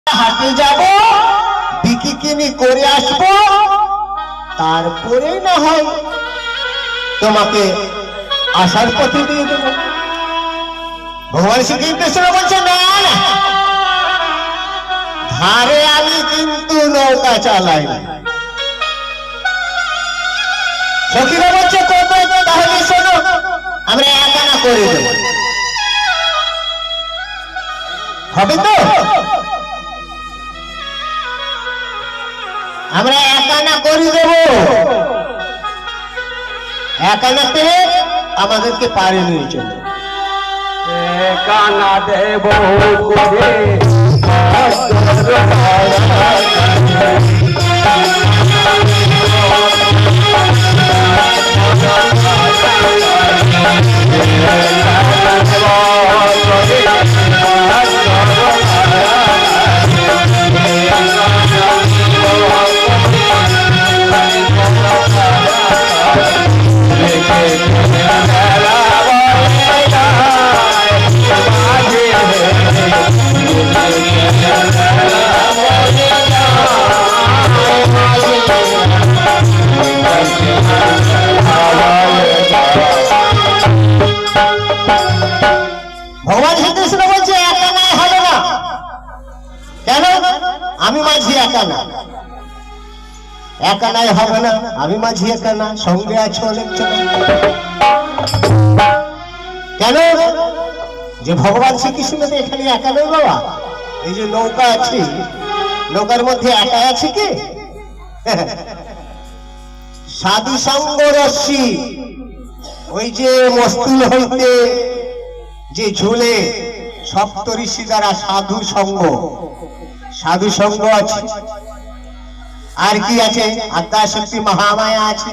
হাটে যাব, বিক্রি কিনি করে আসবো, তারপরে না হয় তোমাকে আসার পথে দিয়ে দেব। ভগবান শ্রীকৃষ্ণ বলছে না না, ধারে আমি কিন্তু নৌকা চালাই না। সখীরা বলছে তাহলে শোনো, আমরা একা না করে দেব, হবে তো? আমরা একা না করে দেব, একা না পেরে আমাদেরকে পারে নিয়ে চলো। একা না দেব করে ভগবান শ্রীকৃষ্ণ বলছে একা নাই হবে না। কেন? আমি মাঝি একা না, একা নাই হবে না, আমি মাঝি একা না, সঙ্গে আছে অনেকজন। কেন? যে ভগবান শ্রীকৃষ্ণ তো এখানে একা নেই বাবা, এই যে নৌকা আছে, নৌকার মধ্যে একা আছে কি? সাধু সঙ্গ রশ্মি, ওই যে মস্তুল হইতে যে ঝুলে সপ্ত ঋষি দ্বারা সাধু সঙ্গ আছে। আর কি আছে? আদ্যাশক্তি মহামায়া আছে।